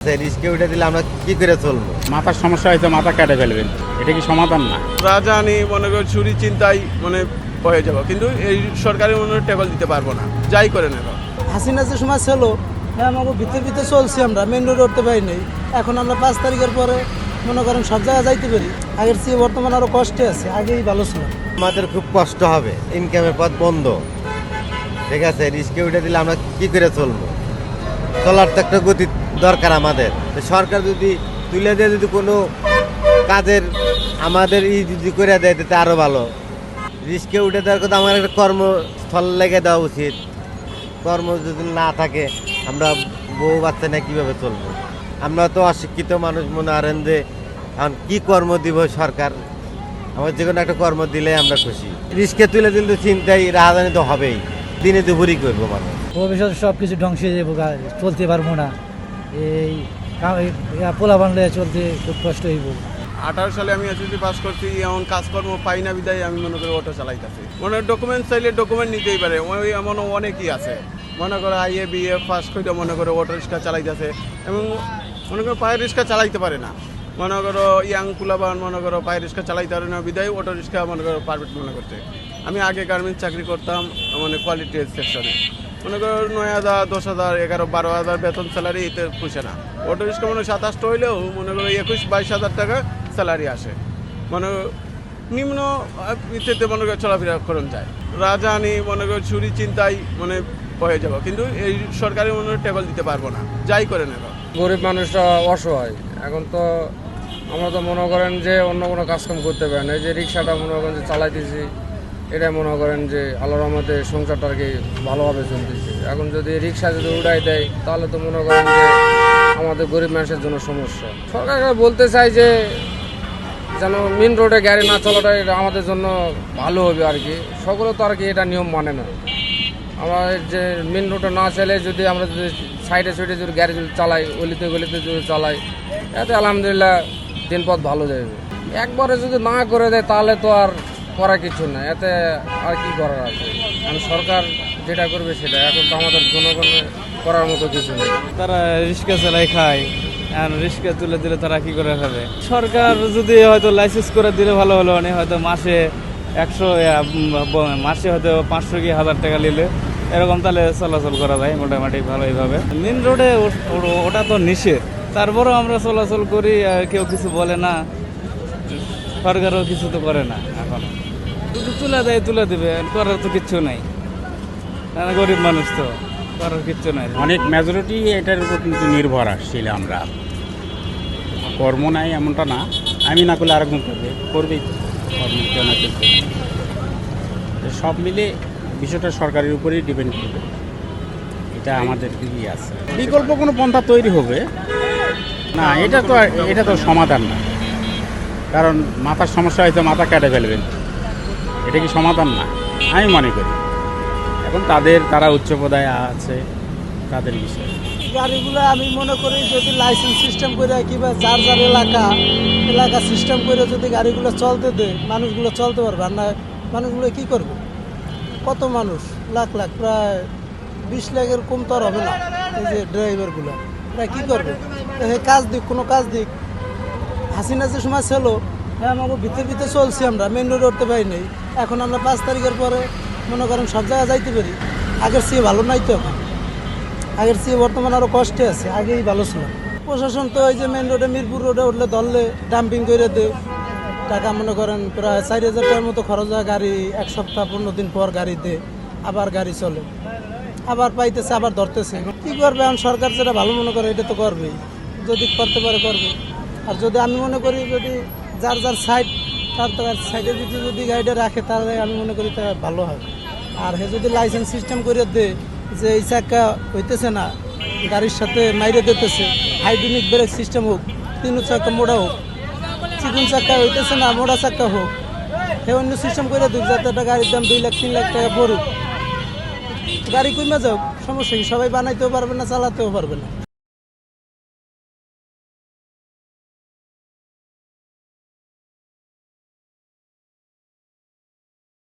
রিস্কে উঠে দিলে আমরা কি করে চলবো? মাথার সমস্যা হয়তো মাথা কেটে ফেলবেন, এটা কি সমাধান না? রাজধানী মনে করি চুরি চিন্তাই হয়ে যাবো, কিন্তু এই সরকারের টেবল দিতে পারবো না, যাই করে নেব। হাসিনা যে সময় ছিল, হ্যাঁ আমাকে ভিতরে চলছি, আমরা মেন রোড উঠতে পারি নাই। এখন আমরা 5 তারিখের পরে মনে করেন সব জায়গায় যাইতে পারি। আগের চেয়ে বর্তমানে আরও কষ্টে আছে, আগেই ভালো ছিল। আমাদের খুব কষ্ট হবে, ইনকামের পথ বন্ধ, ঠিক আছে। রিস্কে উঠে দিলে আমরা কি করে চলবো? চলার তো একটা গতি দরকার আমাদের। সরকার যদি তুলে দেয়, যদি কোনো কাজের আমাদের যদি করে দেয় তাতে আরও ভালো। রিস্কে উঠে দেওয়ার কথা আমার একটা কর্মস্থল লেগে দেওয়া উচিত। কর্ম যদি না থাকে আমরা বউ বাচ্চা না কীভাবে চলবো? আমরা তো অশিক্ষিত মানুষ, মনে করেন যে এখন কী কর্ম দিব সরকার? আমার যে কোনো একটা কর্ম দিলে আমরা খুশি। রিস্কে তুলে দিলে তো চিন্তাই রাজধানী তো হবেই, দিনে দুপুরই করবো মানুষ। ভবিষ্যৎ সব কিছু ধ্বংস হয়ে যাবো, চলতে পারবো না। এই পোলা বানলে চলতে খুব কষ্ট হইব। 18 সালে আমি এসএসসি পাস করছি, এমন কাজকর্ম পাই না বিদায় আমি মনে করি অটো চালাইতেছি। ডকুমেন্ট চাইলে ডকুমেন্ট নিতেই পারে, ওই এমন অনেকই আছে। মনে করো আইএ বিএ পাস করে মনে করো অটো রিক্সা চালাইতেছে, এবং মনে করো পায়ের রিক্সা চালাইতে পারে না। মনে করো ইয়াং কুলাবান মনে করো পায়ের রিক্সা চালাইতে পারে না বিদায় অটো রিক্সা মনে করো পারফেক্ট মনে করতে। আমি আগে গার্মেন্টস চাকরি করতাম, কোয়ালিটি সেকশনে। মনে করো 9,000, 10,000, 11,000, 12,000 বেতন স্যালারি এতে পুষে না। অটো রিক্সা 27 হইলেও মনে করো 21-22 টাকা স্যালারি আসে। নিম্ন ইত্যাদি মনে করো চলাফেরা করুন যায়। রাজধানী মনে করো চুরি চিন্তাই হয়ে যাবো, কিন্তু এই সরকারের টেবল দিতে পারবো না, যাই করে নেব। গরিব মানুষরা অসহায়। এখন তো আমরা তো মনে করেন যে অন্য কোনো কাজকাম করতে পারি না। এই যে রিক্সাটা মনে করেন যে চালাইতেছি, এটা মনে করেন যে আল্লাহর রহমতে সংসারটা আর কি ভালোভাবে চলতেছে। এখন যদি রিক্সা যদি উড়াই দেয় তাহলে তো মনে করেন যে আমাদের গরিব মানুষের জন্য সমস্যা। সরকারকে বলতে চাই যে যেন মেন রোডে গাড়ি না চলাটা এটা আমাদের জন্য ভালো হবে আর কি। সকলে তো আর কি এটা নিয়ম মানে না। আমরা যে মেন রোডে না চাইলে যদি আমরা যদি সাইডে সাইডে যদি গাড়ি যদি চালাই, গলিতে গলিতে যদি চালাই, এতে আলহামদুলিল্লাহ দিনপথ ভালো যাবে। একবারে যদি না করে দেয় তাহলে তো আর করার কিছু না, এতে আর কি করার আছে। কারণ সরকার যেটা করবে সেটা, এখন তো আমাদের জনগণের করার মতো কিছু নেই। তারা রিক্সা চালাই খায়, আর রিক্সা তুলে দিলে তারা কি করে খাবে? সরকার যদি হয়তো লাইসেন্স করে দিলে ভালো হলো, হয়তো মাসে 100, মাসে হয়তো 500 কি 1000 টাকা নিলে এরকম, তাহলে চলাচল করা যায় মোটামুটি ভালোইভাবে। মেন রোডে ওটা তো নিষেধ, তারপরেও আমরা চলাচল করি, আর কেউ কিছু বলে না, সরকারও কিছু তো করে না। এখন যদি তুলে দেবে, করার তো কিচ্ছু নাই। গরিব মানুষ তো, করার কিচ্ছু নাই। অনেক মেজরিটি এটার উপর কিন্তু নির্ভরশীল। আমরা কর্ম নাই এমনটা না, আমি না করলে আরেকজন করবেই তো, কর্ম কেউ না কেউ করবে। সব মিলে বিষয়টা সরকারের উপরেই ডিপেন্ড করবে, এটা আমাদের দিকেই আছে। বিকল্প কোনো পন্থা তৈরি হবে না, এটা তো সমাধান না। কারণ মাথার সমস্যা হয়তো মাথা কেটে ফেলবেন, এটা কি সমাধান না আমি মনে করি। এখন তারা উচ্চ পদায় আছে, তাদের বিষয়। গাড়িগুলো আমি মনে করি যদি লাইসেন্স সিস্টেম করে কিংবা যার যার এলাকা সিস্টেম করে যদি গাড়িগুলো চলতে দেয়, মানুষগুলো চলতে পারবে। আর না মানুষগুলো কী করবে? কত মানুষ, লাখ লাখ, প্রায় 20 লাখের কম তো আর হবে না। এই যে ড্রাইভারগুলো প্রায় কী করবে? কাজ দিক, কোনো কাজ দিক। হাসিনা যে সময় ছিল, হ্যাঁ আমাকে ভিতরে চলছি, আমরা মেন রোড উঠতে পারি নাই। এখন আমরা 5 তারিখের পরে মনে করেন সব জায়গায় যাইতে পারি। আগের চেয়ে ভালো নাই তো, এখন আগের চেয়ে বর্তমানে আরও কষ্টে আছে, আগেই ভালো ছিল। প্রশাসন তো ওই যে মেন রোডে, মিরপুর রোডে উঠলে ধরলে ডাম্পিং করে দেয় টাকা। মনে করেন প্রায় 4,000 টাকার মতো খরচ হয়। গাড়ি 1 সপ্তাহ 15 দিন পর গাড়ি দেয়, আবার গাড়ি চলে, আবার পাইতেছে, আবার ধরতেছে। কী করবে এখন সরকার? যেটা ভালো মনে করে এটা তো করবেই, যদি করতে পারে করবে। আর যদি আমি মনে করি যদি যার সাইড, তার সাইডের ভিতরে যদি গাড়িটা রাখে, তাহলে আমি মনে করি তা ভালো হয়। আর হে যদি লাইসেন্স সিস্টেম করে দেয় যে এই চাক্কা হইতেছে না, গাড়ির সাথে মাইরে দিতেছে, হাইড্রোলিক ব্রেক সিস্টেম হোক, 3 চাক্কা মোড়া হোক, চিকুন চাক্কা হইতেছে না, মোড়া চাক্কা হোক, হে অন্য সিস্টেম করে দিক, যাতে একটা গাড়ির দাম 2 লাখ 3 লাখ টাকা পড়ুক। গাড়ি কমে যাক, সমস্যা কি? সবাই বানাইতেও পারবে না, চালাতেও পারবে না।